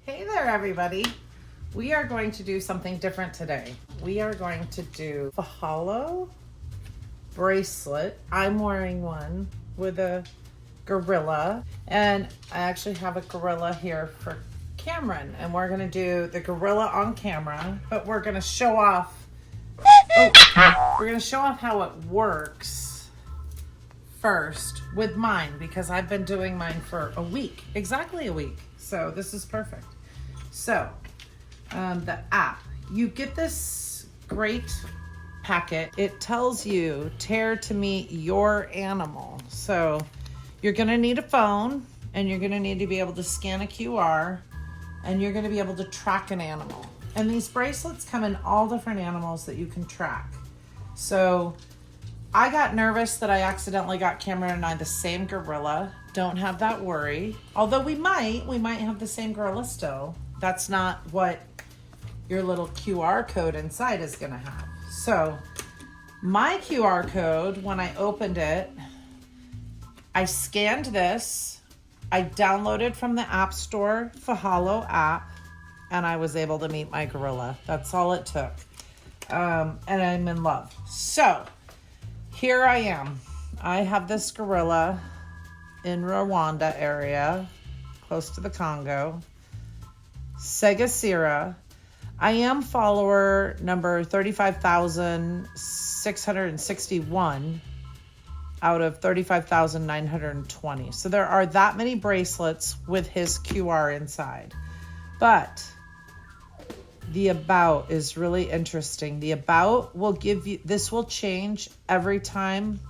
Hey there, everybody. We are going to do something different today. We are going to do a Fahlo bracelet. I'm wearing one with a gorilla, and I actually have a gorilla here for Cameron, and we're going to do the gorilla on camera, but we're going to show off how it works first with mine, because I've been doing mine for a week, exactly a week. So this is perfect. So the app, you get this great packet. It tells you tear to meet your animal. So you're gonna need a phone, and you're gonna need to be able to scan a QR, and you're gonna be able to track an animal. And these bracelets come in all different animals that you can track. So I got nervous that I accidentally got Cameron and I the same gorilla. Don't have that worry. Although we might have the same gorilla still. That's not what your little QR code inside is gonna have. So my QR code, when I opened it, I scanned this, I downloaded from the App Store, Fahlo app, and I was able to meet my gorilla. That's all it took. And I'm in love. So here I am. I have this gorilla in Rwanda area, close to the Congo. Segasira. I am follower number 35,661 out of 35,920. So there are that many bracelets with his QR inside. But the about is really interesting. The about will give you, this will change every time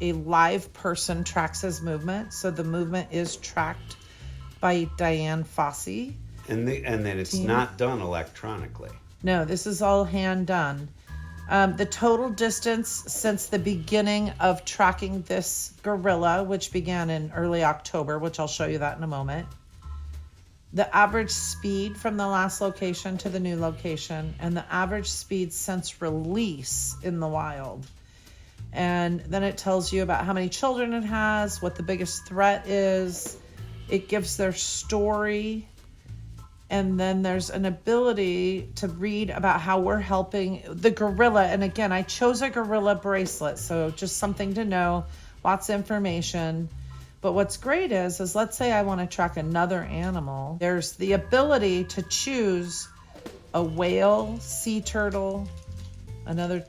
a live person tracks his movement. So the movement is tracked by Diane Fossey. And then it's not done electronically. No, this is all hand done. The total distance since the beginning of tracking this gorilla, which began in early October, which I'll show you that in a moment. The average speed from the last location to the new location, and the average speed since release in the wild. And then it tells you about how many children it has, what the biggest threat is. It gives their story. And then there's an ability to read about how we're helping the gorilla. And again, I chose a gorilla bracelet, so just something to know, lots of information. But what's great is let's say I want to track another animal. There's the ability to choose a whale, sea turtle, another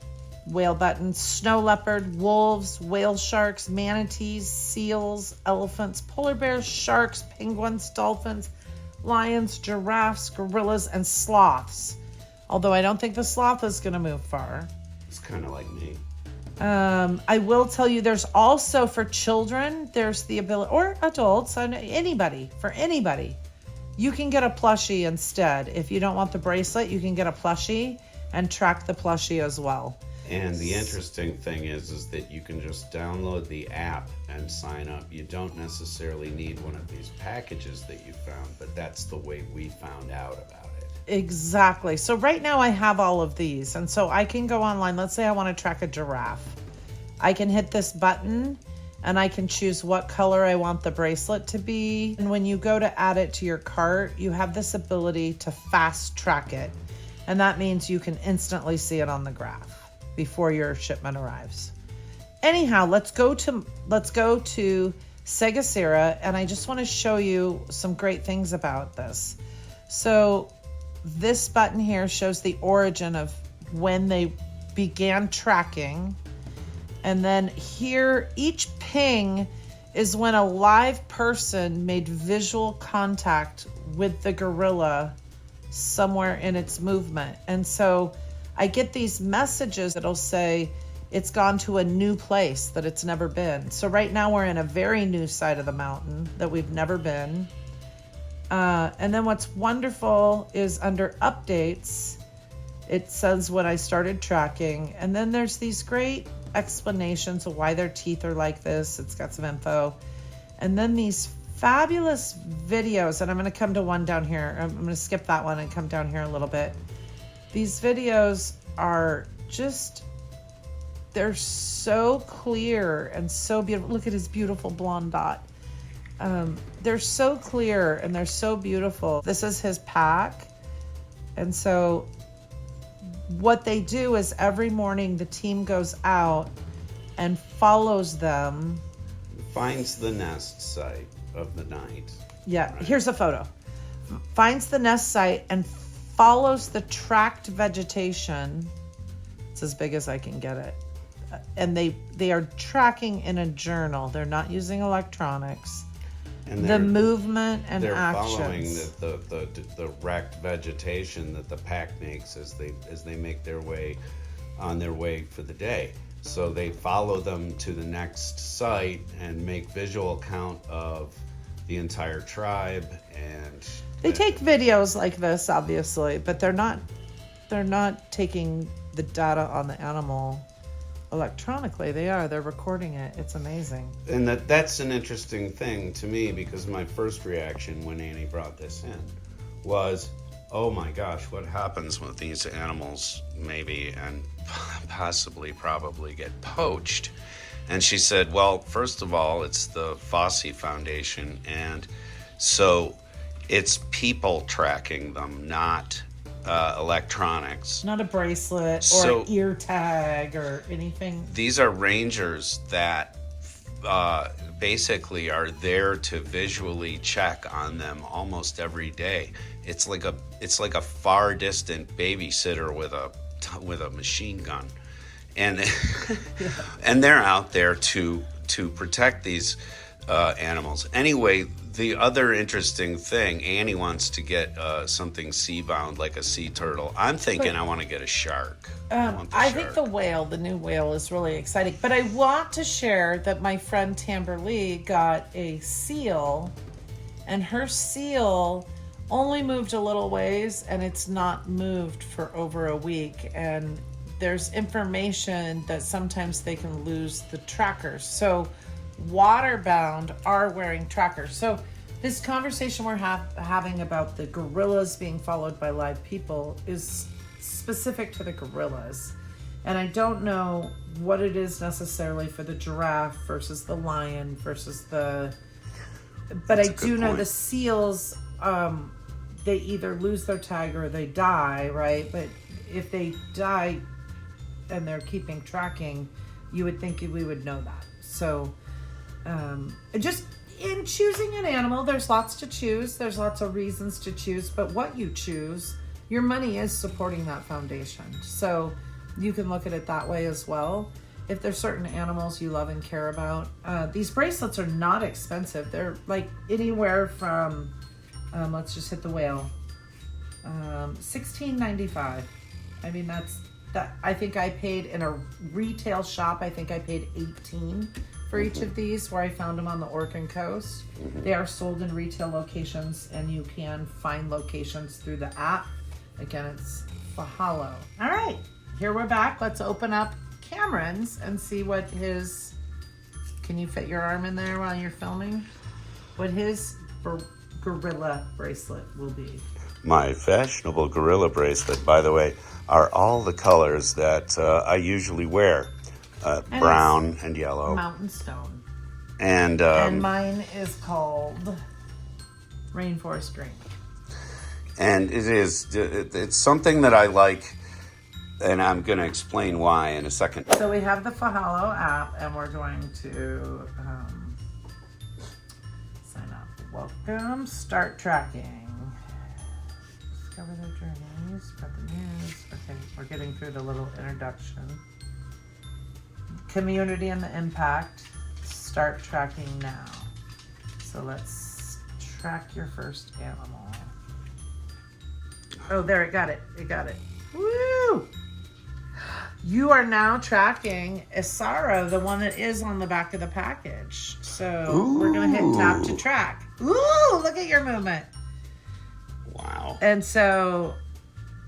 whale button, snow leopard, wolves, whale sharks, manatees, seals, elephants, polar bears, sharks, penguins, dolphins, lions, giraffes, gorillas, and sloths. Although I don't think the sloth is going to move far. It's kind of like me. I will tell you, there's also for children, there's the ability, or adults, anybody, you can get a plushie instead. If you don't want the bracelet, you can get a plushie and track the plushie as well. And the interesting thing is that you can just download the app and sign up. You don't necessarily need one of these packages that you found, but that's the way we found out about it. Exactly. So right now I have all of these, and so I can go online. Let's say I want to track a giraffe. I can hit this button and I can choose what color I want the bracelet to be. And when you go to add it to your cart, you have this ability to fast track it. And that means you can instantly see it on the graph before your shipment arrives. Anyhow, let's go to Segasira, and I just want to show you some great things about this. So this button here shows the origin of when they began tracking. And then here, each ping is when a live person made visual contact with the gorilla somewhere in its movement. And so I get these messages that'll say it's gone to a new place that it's never been. So right now we're in a very new side of the mountain that we've never been. And then what's wonderful is under updates, it says when I started tracking. And then there's these great explanations of why their teeth are like this. It's got some info. And then these fabulous videos, and I'm going to come to one down here. I'm going to skip that one and come down here a little bit. These videos are just, they're so clear and so beautiful. Look at his beautiful blonde dot. they're so clear and they're so beautiful. This is his pack. And so what they do is every morning the team goes out and follows them. Finds the nest site of the night. Yeah, right? Here's a photo. Finds the nest site and follows the tracked vegetation. It's as big as I can get it. And they are tracking in a journal. They're not using electronics. And the movement and they're actions. following the wrecked vegetation that the pack makes as they make their way on their way for the day. So they follow them to the next site and make visual count of the entire tribe, and They take videos like this, obviously, but they're not taking the data on the animal electronically. They're recording it. It's amazing. And that's an interesting thing to me, because my first reaction when Annie brought this in was, oh my gosh, what happens with these animals maybe and possibly probably get poached? And she said, well, first of all, it's the Fosse Foundation, and so it's people tracking them, not electronics. Not a bracelet or an ear tag or anything. These are rangers that basically are there to visually check on them almost every day. It's like a far distant babysitter with a machine gun, and and they're out there to protect these animals. Anyway, the other interesting thing, Annie wants to get something sea-bound, like a sea turtle. I'm thinking I want to get a shark. I think the new whale is really exciting. But I want to share that my friend Tamber Lee got a seal, and her seal only moved a little ways, and it's not moved for over a week. And there's information that sometimes they can lose the trackers. So waterbound are wearing trackers. So this conversation we're having about the gorillas being followed by live people is specific to the gorillas. And I don't know what it is necessarily for the giraffe versus the lion versus but I do know the seals, they either lose their tag or they die, right? But if they die and they're keeping tracking, you would think we would know that. So just in choosing an animal, there's lots to choose. There's lots of reasons to choose, but what you choose, your money is supporting that foundation. So you can look at it that way as well. If there's certain animals you love and care about, these bracelets are not expensive. They're like anywhere from, let's just hit the whale, $16.95. I mean, that. I think I paid in a retail shop, I think I paid $18 for each of these, where I found them on the Oregon coast. They are sold in retail locations, and you can find locations through the app. Again, it's Fahlo. All right, here we're back. Let's open up Cameron's and see what his, can you fit your arm in there while you're filming? What his gorilla bracelet will be. My fashionable gorilla bracelet, by the way, are all the colors that I usually wear. Brown and yellow. Mountain stone. And mine is called Rainforest Green. And it's something that I like, and I'm going to explain why in a second. So we have the Fahlo app, and we're going to sign up. Welcome, start tracking. Discover their journeys, spread the news. Okay, we're getting through the little introduction. Community and the impact. Start tracking now. So let's track your first animal. Oh, there, it got it. Woo! You are now tracking Isaro, the one that is on the back of the package. So we're going to hit tap to track. Ooh, look at your movement. Wow. And so,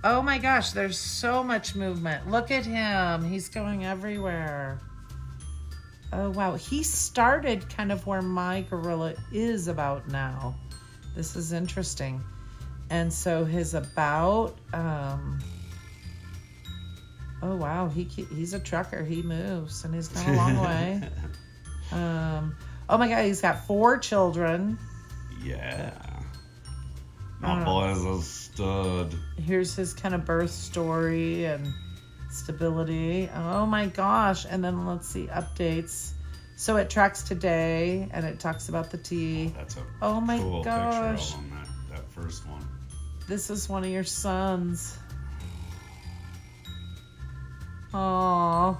oh my gosh, there's so much movement. Look at him. He's going everywhere. Oh, wow. He started kind of where my gorilla is about now. This is interesting. And so his about, oh, wow. He's a trucker. He moves, and he's gone a long way. Oh my God, he's got 4 children. Yeah. My boy's a stud. Here's his kind of birth story and stability. Oh my gosh. And then let's see, updates. So it tracks today and it talks about the tea. That's a oh my cool gosh. picture of him, that first one. This is one of your sons. Oh,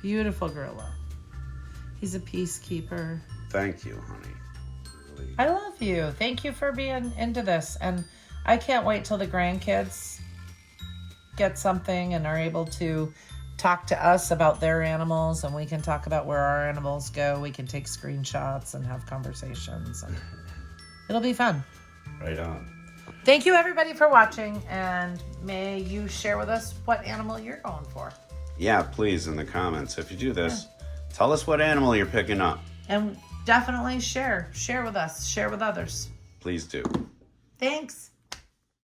beautiful gorilla. He's a peacekeeper. Thank you, honey. Really. I love you. Thank you for being into this. And I can't wait till the grandkids get something and are able to talk to us about their animals, and we can talk about where our animals go. We can take screenshots and have conversations, and it'll be fun. Right on. Thank you everybody for watching, and may you share with us what animal you're going for. Yeah, please, in the comments. If you do this, tell us what animal you're picking up. And definitely share with us, share with others. Please do. Thanks.